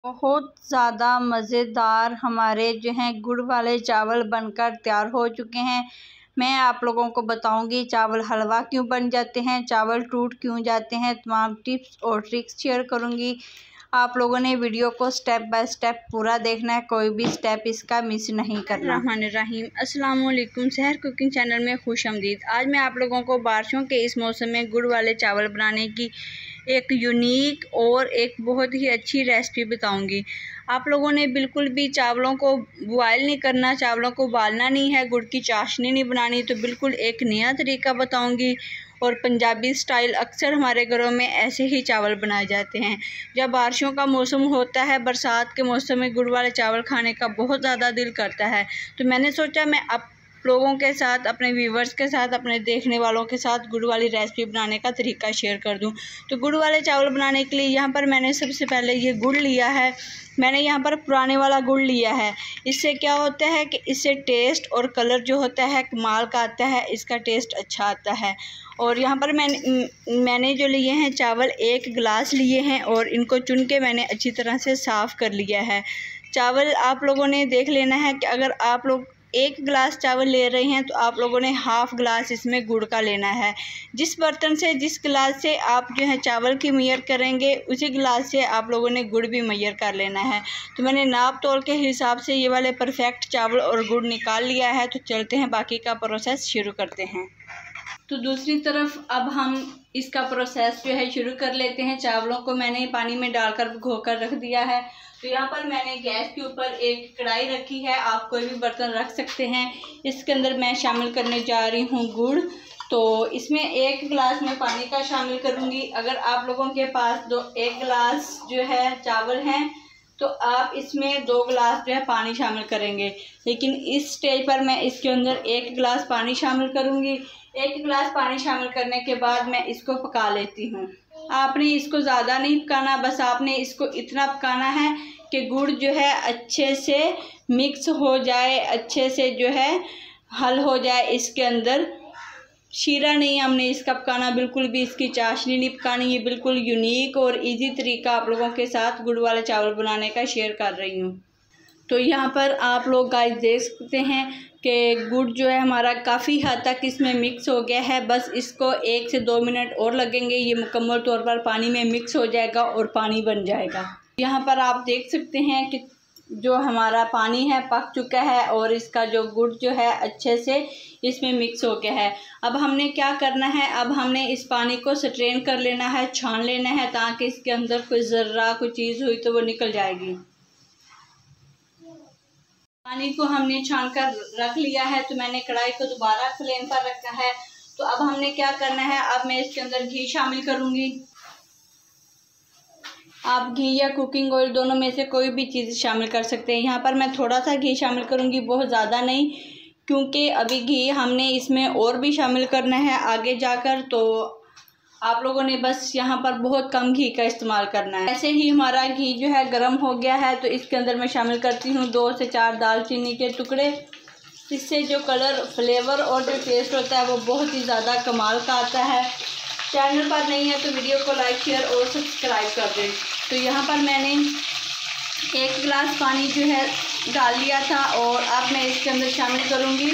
बहुत ज़्यादा मज़ेदार हमारे जो हैं गुड़ वाले चावल बनकर तैयार हो चुके हैं। मैं आप लोगों को बताऊंगी चावल हलवा क्यों बन जाते हैं, चावल टूट क्यों जाते हैं, तमाम टिप्स और ट्रिक्स शेयर करूंगी। आप लोगों ने वीडियो को स्टेप बाय स्टेप पूरा देखना है, कोई भी स्टेप इसका मिस नहीं करना। रहमानिर्रहीम, अस्सलाम वालेकुम। सहर कुकिंग चैनल में खुश आमदीद। आज मैं आप लोगों को बारिशों के इस मौसम में गुड़ वाले चावल बनाने की एक यूनिक और एक बहुत ही अच्छी रेसिपी बताऊंगी। आप लोगों ने बिल्कुल भी चावलों को बॉयल नहीं करना, चावलों को उबालना नहीं है, गुड़ की चाशनी नहीं बनानी, तो बिल्कुल एक नया तरीका बताऊंगी। और पंजाबी स्टाइल अक्सर हमारे घरों में ऐसे ही चावल बनाए जाते हैं। जब बारिशों का मौसम होता है, बरसात के मौसम में गुड़ वाले चावल खाने का बहुत ज़्यादा दिल करता है, तो मैंने सोचा मैं आप लोगों के साथ, अपने व्यूवर्स के साथ, अपने देखने वालों के साथ गुड़ वाली रेसिपी बनाने का तरीका शेयर कर दूं। तो गुड़ वाले चावल बनाने के लिए यहाँ पर मैंने सबसे पहले ये गुड़ लिया है। मैंने यहाँ पर पुराने वाला गुड़ लिया है। इससे क्या होता है कि इससे टेस्ट और कलर जो होता है कमाल का आता है, इसका टेस्ट अच्छा आता है। और यहाँ पर मैंने जो लिए हैं चावल, 1 गिलास लिए हैं और इनको चुन के मैंने अच्छी तरह से साफ़ कर लिया है। चावल आप लोगों ने देख लेना है कि अगर आप लोग 1 गिलास चावल ले रहे हैं तो आप लोगों ने हाफ़ गिलास इसमें गुड़ का लेना है। जिस बर्तन से, जिस गिलास से आप जो है चावल की मेजर करेंगे, उसी गिलास से आप लोगों ने गुड़ भी मेजर कर लेना है। तो मैंने नाप तोल के हिसाब से ये वाले परफेक्ट चावल और गुड़ निकाल लिया है। तो चलते हैं, बाकी का प्रोसेस शुरू करते हैं। तो दूसरी तरफ अब हम इसका प्रोसेस जो है शुरू कर लेते हैं। चावलों को मैंने पानी में डालकर भिगो कर रख दिया है। तो यहाँ पर मैंने गैस के ऊपर एक कढ़ाई रखी है, आप कोई भी बर्तन रख सकते हैं। इसके अंदर मैं शामिल करने जा रही हूँ गुड़। तो इसमें 1 गिलास में पानी का शामिल करूँगी। अगर आप लोगों के पास 1 गिलास जो है चावल हैं तो आप इसमें 2 गिलास जो है पानी शामिल करेंगे, लेकिन इस स्टेज पर मैं इसके अंदर 1 गिलास पानी शामिल करूँगी। 1 गिलास पानी शामिल करने के बाद मैं इसको पका लेती हूँ। आपने इसको ज़्यादा नहीं पकाना, बस आपने इसको इतना पकाना है कि गुड़ जो है अच्छे से मिक्स हो जाए, अच्छे से जो है हल हो जाए। इसके अंदर शीरा नहीं हमने इसका पकाना, बिल्कुल भी इसकी चाशनी नहीं पकानी। ये बिल्कुल यूनिक और इजी तरीका आप लोगों के साथ गुड़ वाले चावल बनाने का शेयर कर रही हूँ। तो यहाँ पर आप लोग गाइस देख सकते हैं कि गुड़ जो है हमारा काफ़ी हद तक इसमें मिक्स हो गया है। बस इसको 1 से 2 मिनट और लगेंगे, ये मुकम्मल तौर पर पानी में मिक्स हो जाएगा और पानी बन जाएगा। यहाँ पर आप देख सकते हैं कि जो हमारा पानी है पक चुका है और इसका जो गुड़ जो है अच्छे से इसमें मिक्स हो गया है। अब हमने क्या करना है, अब हमने इस पानी को स्ट्रेन कर लेना है, छान लेना है, ताकि इसके अंदर कोई ज़र्रा कोई चीज़ हुई तो वो निकल जाएगी। पानी को हमने छान कर रख लिया है। तो मैंने कढ़ाई को दोबारा फ्लेम पर रखा है। तो अब हमने क्या करना है, अब मैं इसके अंदर घी शामिल करूंगी। आप घी या कुकिंग ऑयल दोनों में से कोई भी चीज़ शामिल कर सकते हैं। यहाँ पर मैं थोड़ा सा घी शामिल करूंगी, बहुत ज़्यादा नहीं, क्योंकि अभी घी हमने इसमें और भी शामिल करना है आगे जाकर। तो आप लोगों ने बस यहाँ पर बहुत कम घी का इस्तेमाल करना है। ऐसे ही हमारा घी जो है गर्म हो गया है। तो इसके अंदर मैं शामिल करती हूँ 2 से 4 दालचीनी के टुकड़े। इससे जो कलर, फ्लेवर और जो टेस्ट होता है वो बहुत ही ज़्यादा कमाल का आता है। चैनल पर नहीं है तो वीडियो को लाइक, शेयर और सब्सक्राइब कर दें। तो यहाँ पर मैंने 1 गिलास पानी जो है डाल लिया था और अब मैं इसके अंदर शामिल करूँगी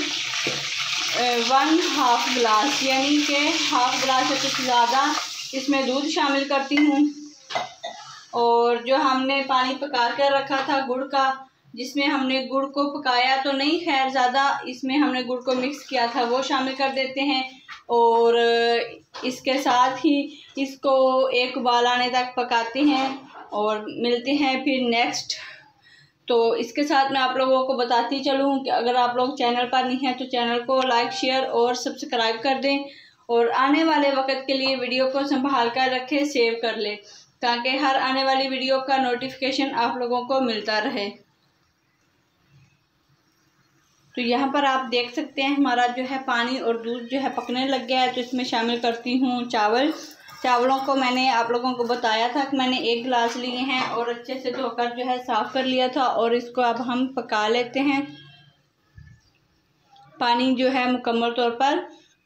1/2 गिलास, यानी कि हाफ गिलास से कुछ ज़्यादा इसमें दूध शामिल करती हूँ। और जो हमने पानी पका कर रखा था गुड़ का, जिसमें हमने गुड़ को पकाया तो नहीं, खैर ज़्यादा इसमें हमने गुड़ को मिक्स किया था, वो शामिल कर देते हैं। और इसके साथ ही इसको एक उबाल आने तक पकाते हैं और मिलते हैं फिर नेक्स्ट। तो इसके साथ मैं आप लोगों को बताती चलूँ कि अगर आप लोग चैनल पर नहीं हैं तो चैनल को लाइक, शेयर और सब्सक्राइब कर दें और आने वाले वक्त के लिए वीडियो को संभाल कर रखें, सेव कर लें, ताकि हर आने वाली वीडियो का नोटिफिकेशन आप लोगों को मिलता रहे। तो यहाँ पर आप देख सकते हैं हमारा जो है पानी और दूध जो है पकने लग गया है। तो इसमें शामिल करती हूँ चावल। चावलों को मैंने आप लोगों को बताया था कि मैंने 1 गिलास लिए हैं और अच्छे से धोकर जो है साफ़ कर लिया था। और इसको अब हम पका लेते हैं, पानी जो है मुकम्मल तौर पर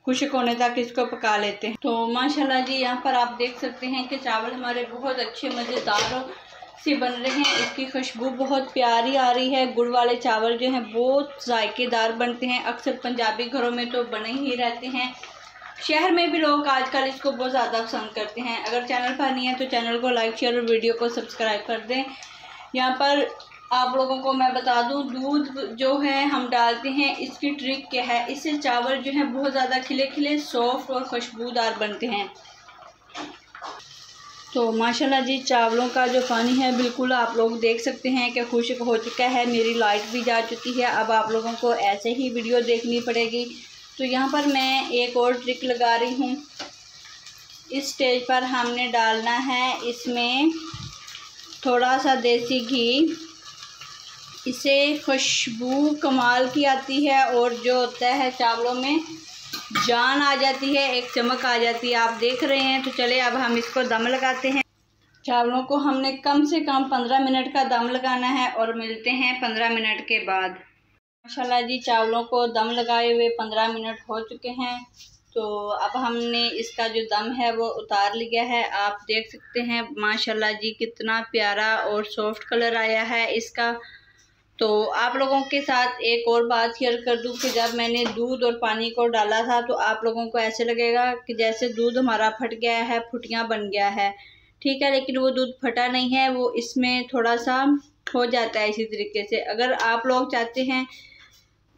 खुश्क होने तक इसको पका लेते हैं। तो माशाल्लाह जी यहाँ पर आप देख सकते हैं कि चावल हमारे बहुत अच्छे मज़ेदार से बन रहे हैं। इसकी खुशबू बहुत प्यारी आ रही है। गुड़ वाले चावल जो हैं बहुत जायकेदार बनते हैं। अक्सर पंजाबी घरों में तो बने ही रहते हैं। शहर में भी लोग आजकल इसको बहुत ज़्यादा पसंद करते हैं। अगर चैनल पर नहीं है तो चैनल को लाइक शेयर और वीडियो को सब्सक्राइब कर दें। यहाँ पर आप लोगों को मैं बता दूं, दूध जो है हम डालते हैं, इसकी ट्रिक क्या है, इससे चावल जो है बहुत ज़्यादा खिले खिले सॉफ्ट और खुशबूदार बनते हैं। तो माशाल्लाह जी, चावलों का जो पानी है बिल्कुल आप लोग देख सकते हैं कि खुश्क हो चुका है। मेरी लाइट भी जा चुकी है। अब आप लोगों को ऐसे ही वीडियो देखनी पड़ेगी। तो यहाँ पर मैं एक और ट्रिक लगा रही हूँ। इस स्टेज पर हमने डालना है इसमें थोड़ा सा देसी घी। इससे खुशबू कमाल की आती है और जो होता है चावलों में जान आ जाती है, एक चमक आ जाती है। आप देख रहे हैं। तो चले अब हम इसको दम लगाते हैं। चावलों को हमने कम से कम 15 मिनट का दम लगाना है और मिलते हैं 15 मिनट के बाद। माशाल्लाह जी, चावलों को दम लगाए हुए 15 मिनट हो चुके हैं। तो अब हमने इसका जो दम है वो उतार लिया है। आप देख सकते हैं माशाल्लाह जी कितना प्यारा और सॉफ्ट कलर आया है इसका। तो आप लोगों के साथ एक और बात शेयर कर दूं कि जब मैंने दूध और पानी को डाला था तो आप लोगों को ऐसे लगेगा कि जैसे दूध हमारा फट गया है, फुटियाँ बन गया है, ठीक है, लेकिन वो दूध फटा नहीं है, वो इसमें थोड़ा सा हो जाता है इसी तरीके से। अगर आप लोग चाहते हैं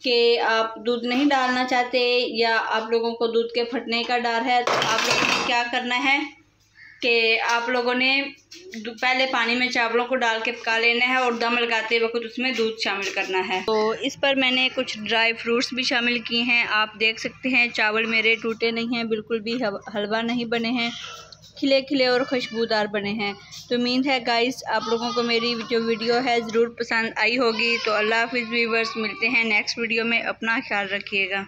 कि आप दूध नहीं डालना चाहते या आप लोगों को दूध के फटने का डर है, तो आप लोगों ने क्या करना है कि आप लोगों ने पहले पानी में चावलों को डाल के पका लेना है और दम लगाते वक्त उसमें दूध शामिल करना है। तो इस पर मैंने कुछ ड्राई फ्रूट्स भी शामिल किए हैं। आप देख सकते हैं चावल मेरे टूटे नहीं हैं, बिल्कुल भी हलवा नहीं बने हैं, खिले खिले और खुशबूदार बने हैं। तो उम्मीद है गाइस आप लोगों को मेरी जो वीडियो है ज़रूर पसंद आई होगी। तो अल्लाह हाफ़िज़ व्यूअर्स, मिलते हैं नेक्स्ट वीडियो में। अपना ख्याल रखिएगा।